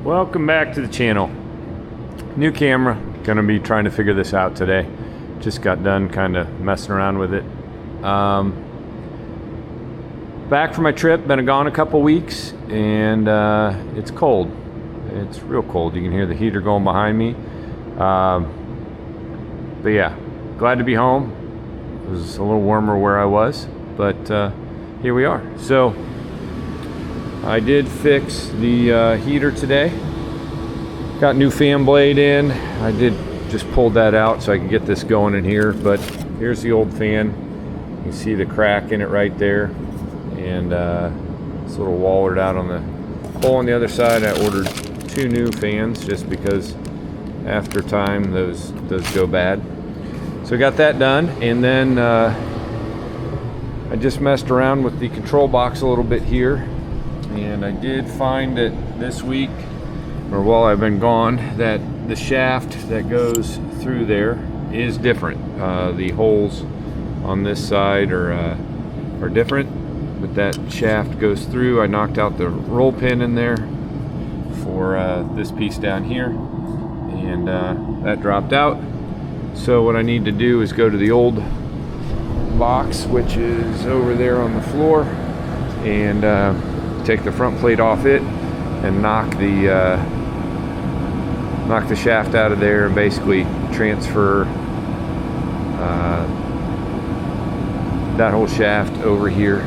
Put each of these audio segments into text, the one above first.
Welcome back to the channel. New camera. Gonna be trying to figure this out today. Just got done kind of messing around with it. Back from my trip, been gone a couple weeks, and it's cold. It's real cold. You can hear the heater going behind me. But yeah, glad to be home. It was a little warmer where I was, but here we are. So I did fix the heater today. Got new fan blade in. I did just pulled that out so I could get this going in here, but here's the old fan. You can see the crack in it right there, and it's a little wallered out on the hole on the other side. I ordered 2 new fans just because after time those go bad. So I got that done, and then I just messed around with the control box a little bit here. And I did find that this week, or while I've been gone, that the shaft that goes through there is different. The holes on this side are different, but that shaft goes through. I knocked out the roll pin in there for this piece down here, and that dropped out. So what I need to do is go to the old box, which is over there on the floor, and take the front plate off it and knock the shaft out of there, and basically transfer that whole shaft over here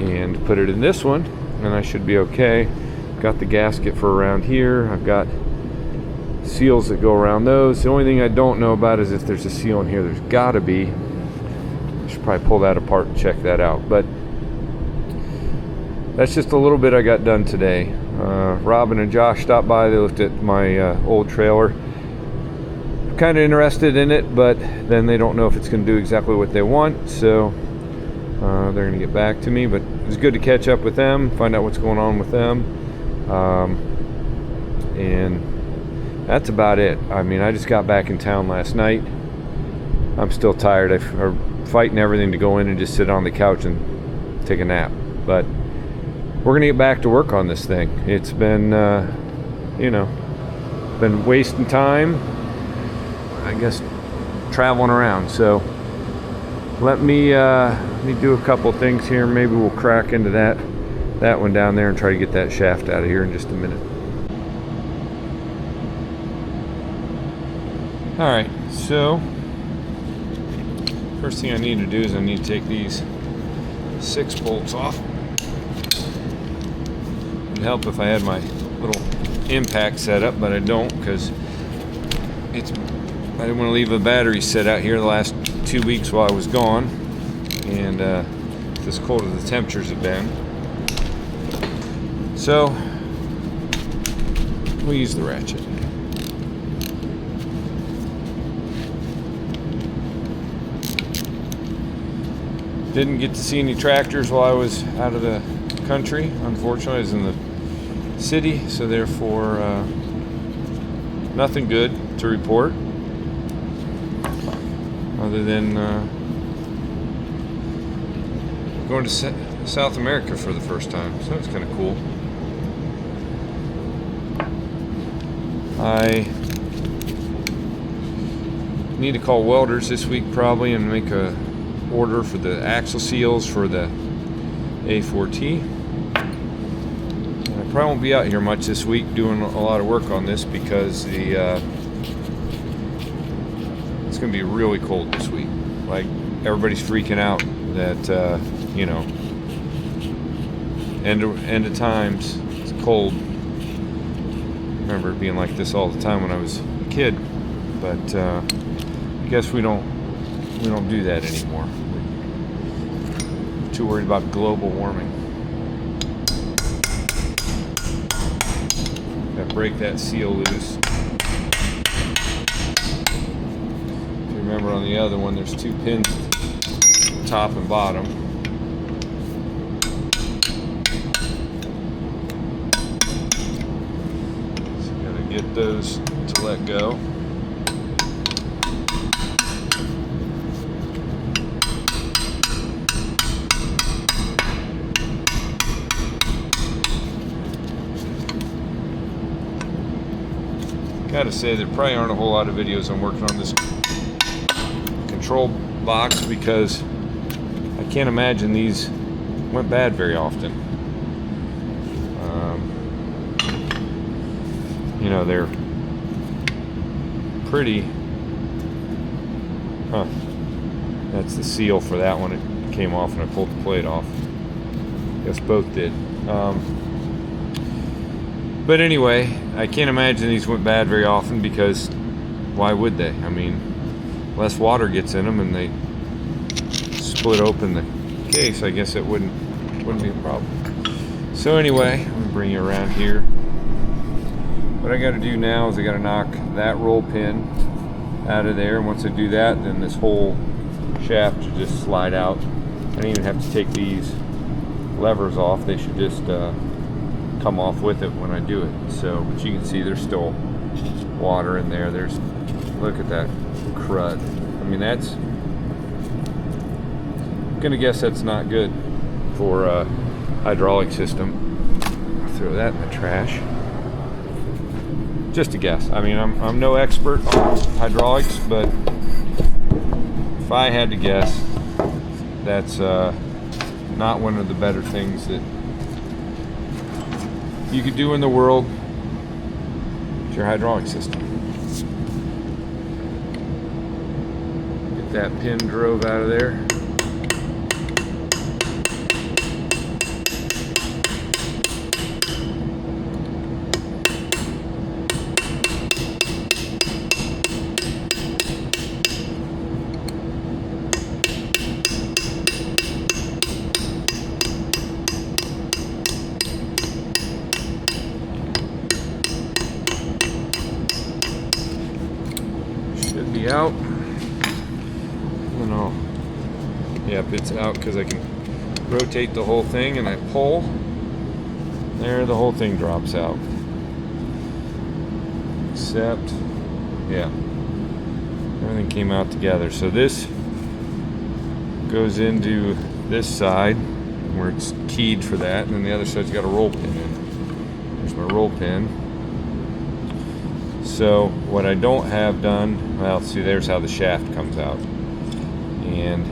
and put it in this one, and I should be okay. Got the gasket for around here. I've got seals that go around those. The only thing I don't know about is if there's a seal in here. There's gotta be. I should probably pull that apart and check that out, but that's just a little bit I got done today. Robin and Josh stopped by. They looked at my old trailer. Kind of interested in it, but then they don't know if it's going to do exactly what they want, so they're going to get back to me. But it was good to catch up with them, find out what's going on with them, and that's about it. I mean, I just got back in town last night. I'm still tired. I'm fighting everything to go in and just sit on the couch and take a nap, but we're gonna get back to work on this thing. It's been, been wasting time, I guess, traveling around. So let me do a couple things here. Maybe we'll crack into that one down there and try to get that shaft out of here in just a minute. All right, so first thing I need to do is I need to take these 6 bolts off. It'd help if I had my little impact set up, but I don't, because I didn't want to leave the battery set out here the last 2 weeks while I was gone, and as cold as the temperatures have been. So we'll use the ratchet. Didn't get to see any tractors while I was out of the country. Unfortunately, I was in the city, so therefore nothing good to report other than going to South America for the first time, so that's kind of cool. I need to call welders this week probably and make a order for the axle seals for the A4T. I probably won't be out here much this week doing a lot of work on this because it's going to be really cold this week. Like, everybody's freaking out that end of times, it's cold. I remember it being like this all the time when I was a kid, but I guess we don't do that anymore. We're too worried about global warming. Gotta break that seal loose. If you remember on the other one, there's 2 pins, top and bottom. So you gotta get those to let go. Gotta say, there probably aren't a whole lot of videos on working on this control box, because I can't imagine these went bad very often. You know, they're pretty. Huh. That's the seal for that one. It came off and I pulled the plate off. Guess both did. But anyway, I can't imagine these went bad very often, because why would they? I mean, less water gets in them and they split open the case. I guess it wouldn't be a problem. So anyway, I'm gonna bring you around here. What I got to do now is I got to knock that roll pin out of there. And once I do that, then this whole shaft should just slide out. I don't even have to take these levers off. They should just come off with it when I do it. So, but you can see there's still water in there. Look at that crud. I mean, I'm gonna guess that's not good for a hydraulic system. I'll throw that in the trash. Just a guess. I mean, I'm no expert on hydraulics, but if I had to guess, that's not one of the better things that you could do in the world with your hydraulic system. Get that pin drove out of there. Out. Yep, it's out because I can rotate the whole thing and I pull. There, the whole thing drops out. Except, yeah, everything came out together. So this goes into this side where it's keyed for that, and then the other side's got a roll pin in. There's my roll pin. So what I don't have done, well, see, there's how the shaft comes out. And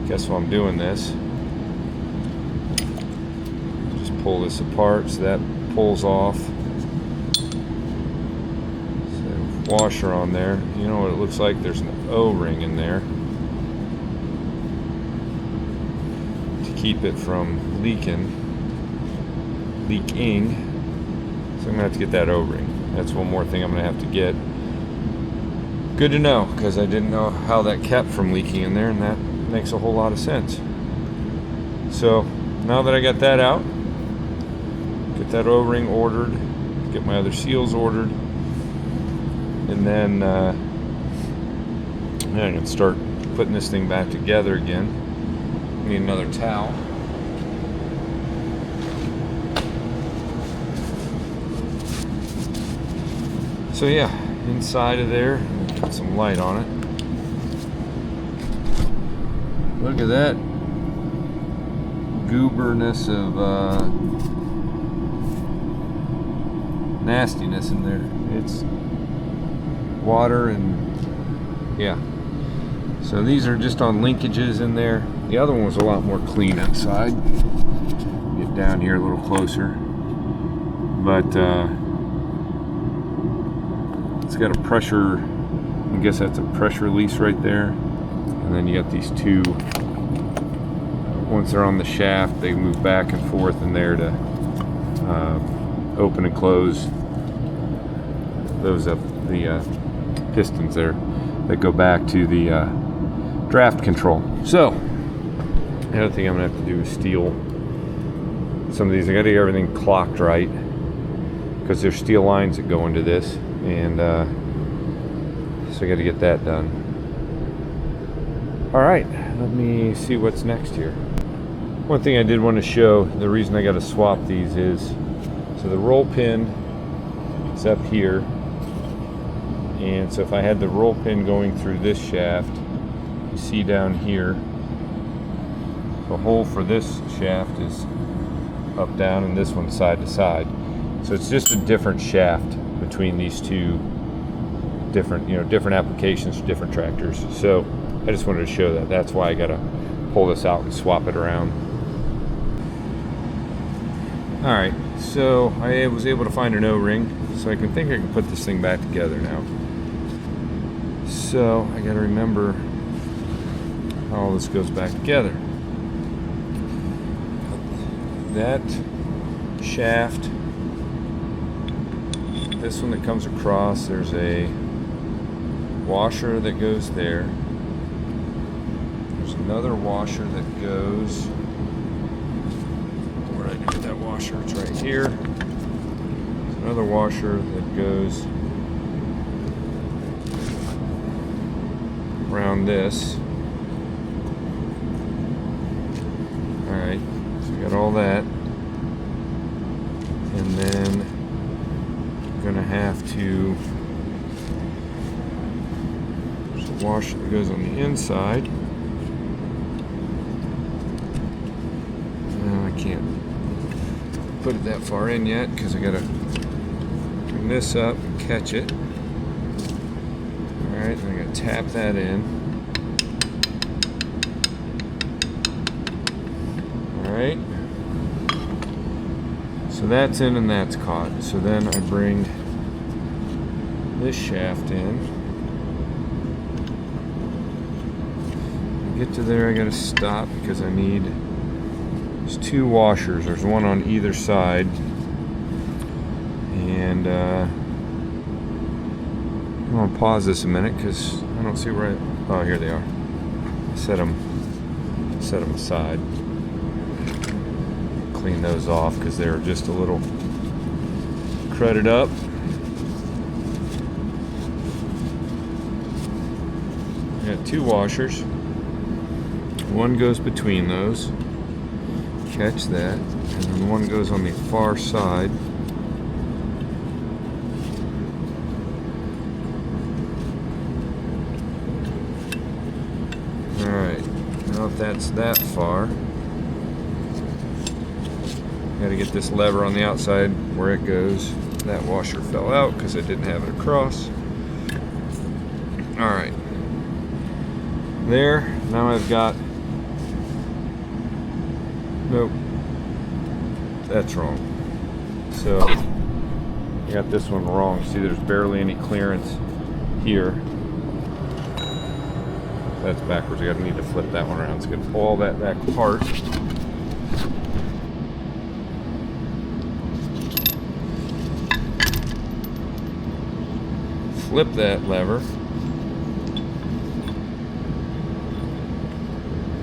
guess while I'm doing this, just pull this apart so that pulls off. So washer on there. You know what it looks like? There's an O-ring in there to keep it from leaking. So I'm gonna have to get that O-ring. That's one more thing I'm gonna have to get. Good to know, because I didn't know how that kept from leaking in there, and that makes a whole lot of sense. So now that I got that out, get that O-ring ordered, get my other seals ordered, and then I'm gonna start putting this thing back together again. Need another towel. So yeah, inside of there, put some light on it. Look at that gooberness of nastiness in there. It's water and yeah. So these are just on linkages in there. The other one was a lot more clean inside. Get down here a little closer. But it's got a pressure, I guess that's a pressure release right there. And then you got these two, once they're on the shaft, they move back and forth in there to open and close those up, the pistons there that go back to the draft control. So, the other thing I'm gonna have to do is steel some of these. I gotta get everything clocked right, because there's steel lines that go into this, and so I gotta get that done. All right, let me see what's next here. One thing I did want to show, the reason I got to swap these is, so the roll pin is up here, and so if I had the roll pin going through this shaft, you see down here, the hole for this shaft is up, down, and this one side to side. So it's just a different shaft between these two different, different applications, different tractors. So I just wanted to show that. That's why I gotta pull this out and swap it around. All right, so I was able to find an O-ring, so I think I can put this thing back together now. So I gotta remember how all this goes back together. That shaft, this one that comes across, there's a washer that goes there. There's another washer that goes, where did I do with that washer? It's right here. There's another washer that goes around this. Alright, so we got all that. And then I'm gonna have to, there's a washer that goes on the inside. I can't put it that far in yet because I gotta bring this up and catch it. Alright, then I gotta tap that in. Alright. So that's in and that's caught. So then I bring this shaft in. To get to there I gotta stop because I need, there's two washers. There's one on either side. And I'm gonna pause this a minute because I don't see where oh, here they are. Set them aside. Clean those off because they're just a little cruded up. Got two washers. One goes between those. Catch that. And then one goes on the far side. Alright, now if that's that far, got to get this lever on the outside where it goes. That washer fell out because I didn't have it across. Alright. There. Now I've got... Nope. That's wrong. So, I got this one wrong. See, there's barely any clearance here. That's backwards. I gotta need to flip that one around. So I'm gonna pull all that back apart. Flip that lever. Go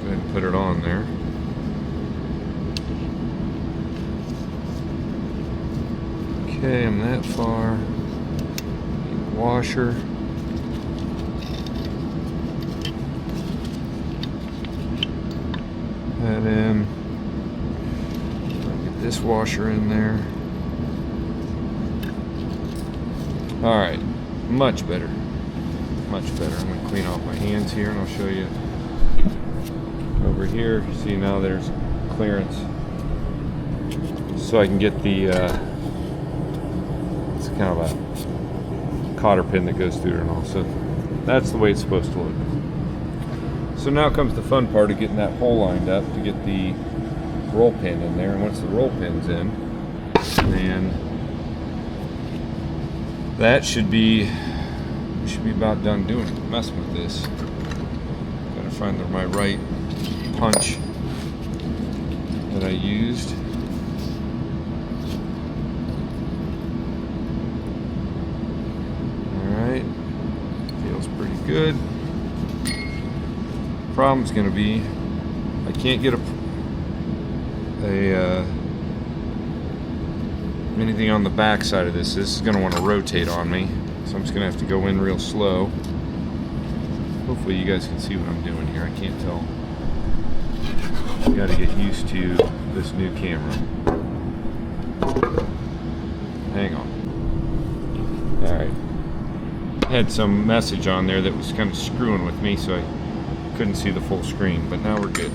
ahead and put it on there. Okay, I'm that far. Washer. That in. Get this washer in there. Alright. Much better. Much better. I'm going to clean off my hands here and I'll show you. Over here, see now there's clearance. So I can get the, it's kind of a cotter pin that goes through it and all. So that's the way it's supposed to look. So now comes the fun part of getting that hole lined up to get the roll pin in there. And once the roll pin's in, then that should be about done doing it, messing with this. Gotta find my right punch that I used. Alright, feels pretty good. Problem's gonna be I can't get anything on the back side of this. This is gonna want to rotate on me, so I'm just gonna have to go in real slow. Hopefully you guys can see what I'm doing here. I can't tell. You gotta get used to this new camera. Hang on. Alright. I had some message on there that was kind of screwing with me, so I couldn't see the full screen, but now we're good.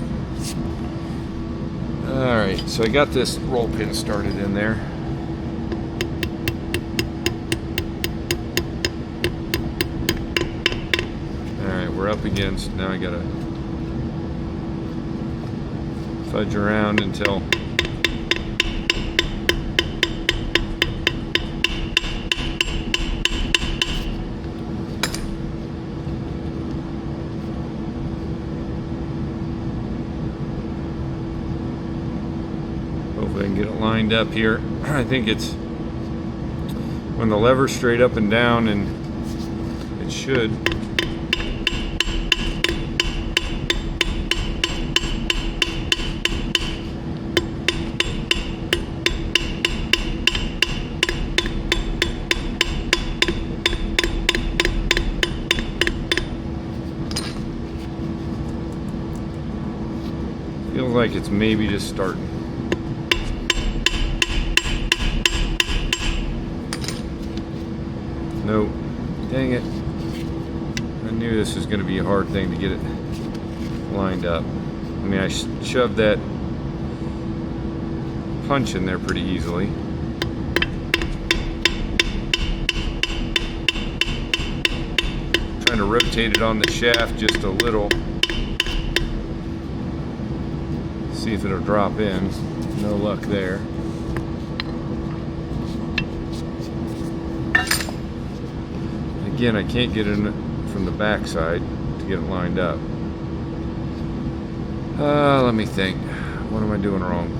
Alright, so I got this roll pin started in there. we're up against. Now I gotta fudge around until hopefully I can get it lined up here. I think it's when the lever's straight up and down, and it should. Feels like it's maybe just starting. Nope. Dang it. I knew this was going to be a hard thing to get it lined up. I mean, I shoved that punch in there pretty easily. Trying to rotate it on the shaft just a little. See if it'll drop in. No luck there. Again, I can't get in from the back side to get it lined up. Let me think. What am I doing wrong?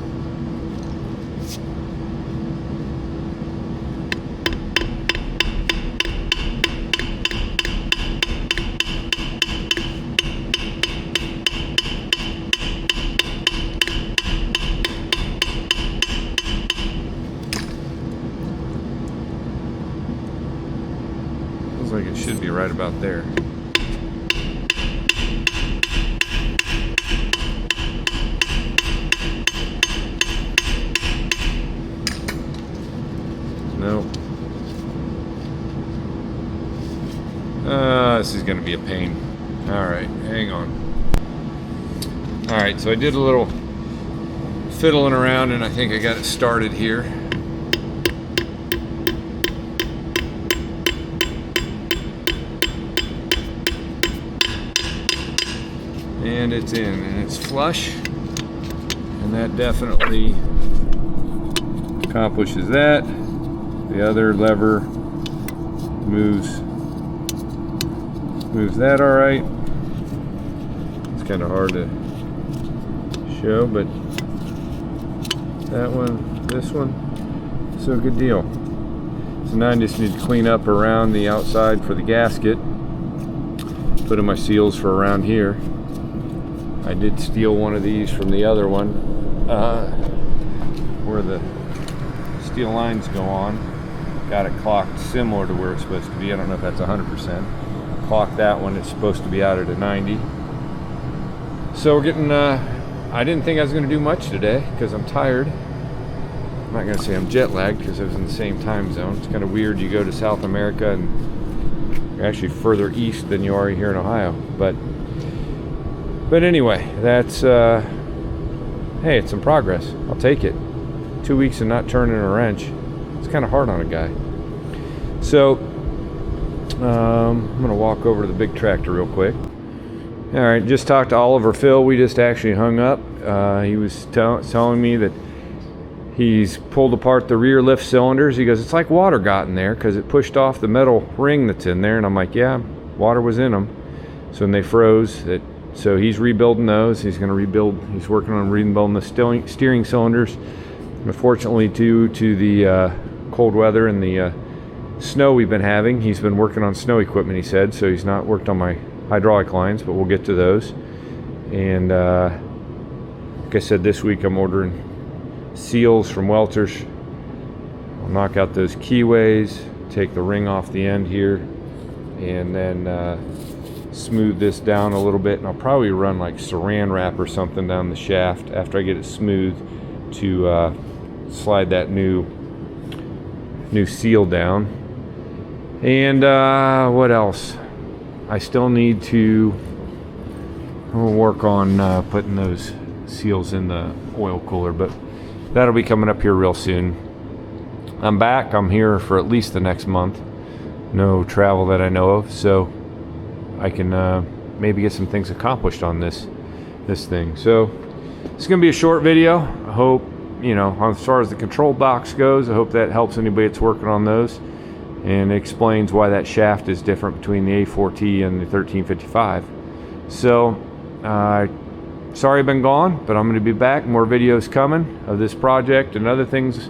Like it should be right about there. Nope. This is going to be a pain. All right, hang on. All right, so I did a little fiddling around, and I think I got it started here. And it's in, and it's flush, and that definitely accomplishes that. The other lever moves that all right. It's kind of hard to show, but that one, this one, so good deal. So now I just need to clean up around the outside for the gasket. Put in my seals for around here. I did steal one of these from the other one, where the steel lines go on. Got it clocked similar to where it's supposed to be. I don't know if that's 100%. Clocked that one, it's supposed to be out at a 90. So we're getting, I didn't think I was going to do much today because I'm tired. I'm not going to say I'm jet lagged because I was in the same time zone. It's kind of weird. You go to South America and you're actually further east than you are here in Ohio. But anyway, that's, hey, it's some progress. I'll take it. 2 weeks and not turning a wrench. It's kind of hard on a guy. So, I'm going to walk over to the big tractor real quick. All right, just talked to Oliver Phil. We just actually hung up. He was telling me that he's pulled apart the rear lift cylinders. He goes, it's like water got in there because it pushed off the metal ring that's in there. And I'm like, yeah, water was in them. So when they froze, so he's rebuilding those. He's going to rebuild. He's working on rebuilding the steering cylinders. Unfortunately, due to the cold weather and the snow we've been having, he's been working on snow equipment, he said. So he's not worked on my hydraulic lines, but we'll get to those. And like I said, this week I'm ordering seals from Welter's. I'll knock out those keyways, take the ring off the end here, and then smooth this down a little bit, and I'll probably run like saran wrap or something down the shaft after I get it smooth to slide that new seal down. And what else? I still need to work on putting those seals in the oil cooler, but that'll be coming up here real soon. I'm back. I'm here for at least the next month. No travel that I know of, so I can maybe get some things accomplished on this thing. So it's gonna be a short video. I hope, you know, as far as the control box goes, I hope that helps anybody that's working on those and explains why that shaft is different between the A4T and the 1355. So sorry I've been gone, but I'm going to be back. More videos coming of this project and other things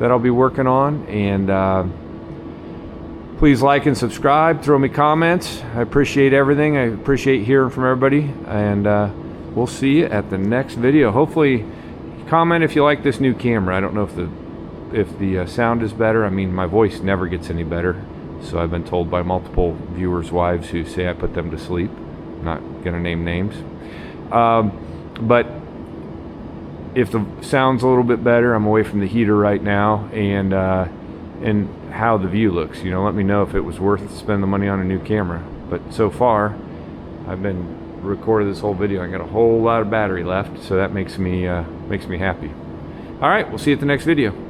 that I'll be working on. And please like and subscribe. Throw me comments. I appreciate everything. I appreciate hearing from everybody. And we'll see you at the next video. Hopefully, comment if you like this new camera. I don't know if the sound is better. I mean, my voice never gets any better. So I've been told by multiple viewers' wives who say I put them to sleep. I'm not going to name names. But if the sound's a little bit better, I'm away from the heater right now, and how the view looks. You know, let me know if it was worth spending the money on a new camera. But so far, I've been recorded this whole video. I got a whole lot of battery left, so that makes me happy. All right, we'll see you at the next video.